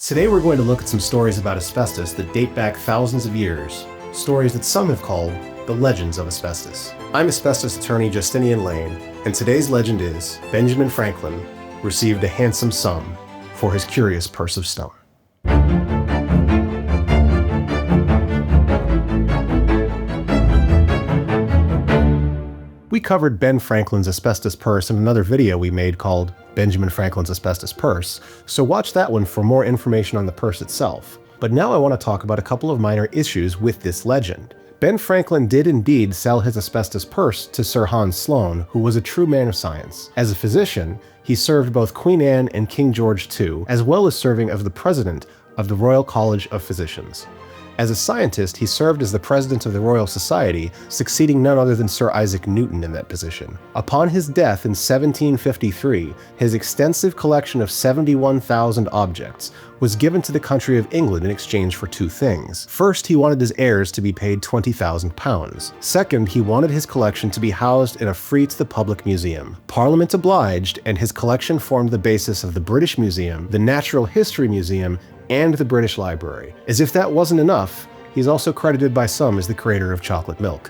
Today we're going to look at some stories about asbestos that date back thousands of years, stories that some have called the Legends of Asbestos. I'm asbestos attorney Justinian Lane, and today's legend is Benjamin Franklin received a handsome sum for his curious purse of stone. We covered Ben Franklin's asbestos purse in another video we made called Benjamin Franklin's Asbestos Purse, so watch that one for more information on the purse itself. But now I want to talk about a couple of minor issues with this legend. Ben Franklin did indeed sell his asbestos purse to Sir Hans Sloane, who was a true man of science. As a physician, he served both Queen Anne and King George II, as well as serving as the president of the Royal College of Physicians. As a scientist, he served as the president of the Royal Society, succeeding none other than Sir Isaac Newton in that position. Upon his death in 1753, his extensive collection of 71,000 objects was given to the country of England in exchange for two things. First, he wanted his heirs to be paid £20,000. Second, he wanted his collection to be housed in a free-to-the-public museum. Parliament obliged, and his collection formed the basis of the British Museum, the Natural History Museum, and the British Library. As if that wasn't enough, he's also credited by some as the creator of chocolate milk.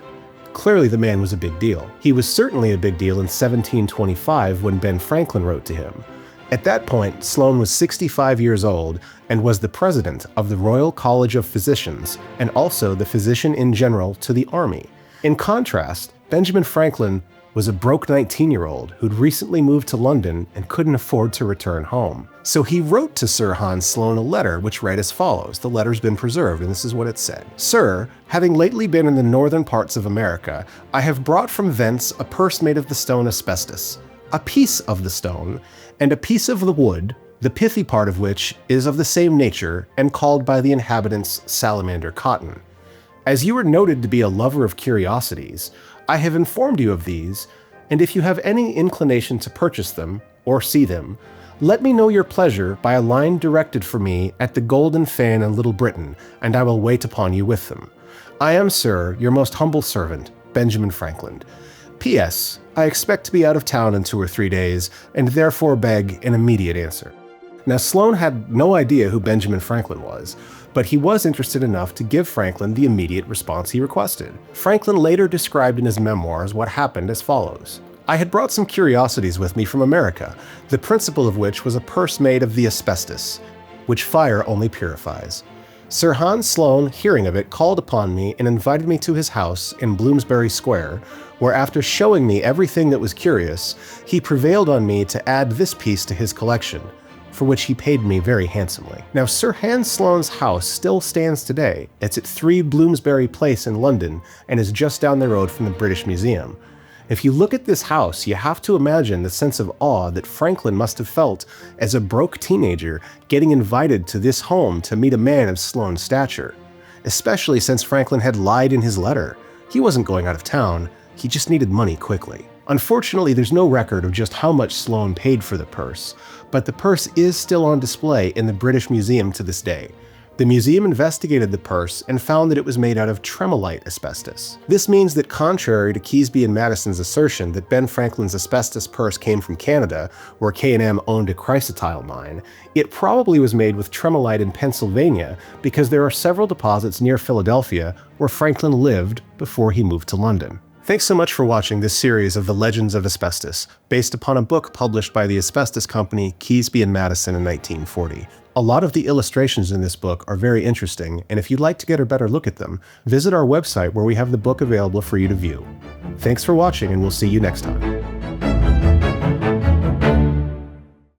Clearly the man was a big deal. He was certainly a big deal in 1725 when Ben Franklin wrote to him. At that point, Sloane was 65 years old and was the president of the Royal College of Physicians and also the physician in general to the army. In contrast, Benjamin Franklin was a broke 19-year-old who'd recently moved to London and couldn't afford to return home. So he wrote to Sir Hans Sloane a letter which read as follows. The letter's been preserved, and this is what it said. Sir, having lately been in the northern parts of America, I have brought from thence a purse made of the stone asbestos, a piece of the stone, and a piece of the wood, the pithy part of which is of the same nature, and called by the inhabitants salamander cotton. As you are noted to be a lover of curiosities, I have informed you of these, and if you have any inclination to purchase them, or see them, let me know your pleasure by a line directed for me at the Golden Fan in Little Britain, and I will wait upon you with them. I am, sir, your most humble servant, Benjamin Franklin. P.S. I expect to be out of town in 2 or 3 days, and therefore beg an immediate answer. Now, Sloane had no idea who Benjamin Franklin was, but he was interested enough to give Franklin the immediate response he requested. Franklin later described in his memoirs what happened as follows. I had brought some curiosities with me from America, the principal of which was a purse made of the asbestos, which fire only purifies. Sir Hans Sloane, hearing of it, called upon me and invited me to his house in Bloomsbury Square, where after showing me everything that was curious, he prevailed on me to add this piece to his collection, for which he paid me very handsomely. Now, Sir Hans Sloane's house still stands today. It's at 3 Bloomsbury Place in London and is just down the road from the British Museum. If you look at this house, you have to imagine the sense of awe that Franklin must have felt as a broke teenager getting invited to this home to meet a man of Sloane's stature, especially since Franklin had lied in his letter. He wasn't going out of town, he just needed money quickly. Unfortunately, there's no record of just how much Sloane paid for the purse, but the purse is still on display in the British Museum to this day. The museum investigated the purse and found that it was made out of tremolite asbestos. This means that contrary to Keasbey and Madison's assertion that Ben Franklin's asbestos purse came from Canada, where K&M owned a chrysotile mine, it probably was made with tremolite in Pennsylvania because there are several deposits near Philadelphia where Franklin lived before he moved to London. Thanks so much for watching this series of The Legends of Asbestos, based upon a book published by the asbestos company Keasbey and Madison in 1940. A lot of the illustrations in this book are very interesting, and if you'd like to get a better look at them, visit our website where we have the book available for you to view. Thanks for watching, and we'll see you next time.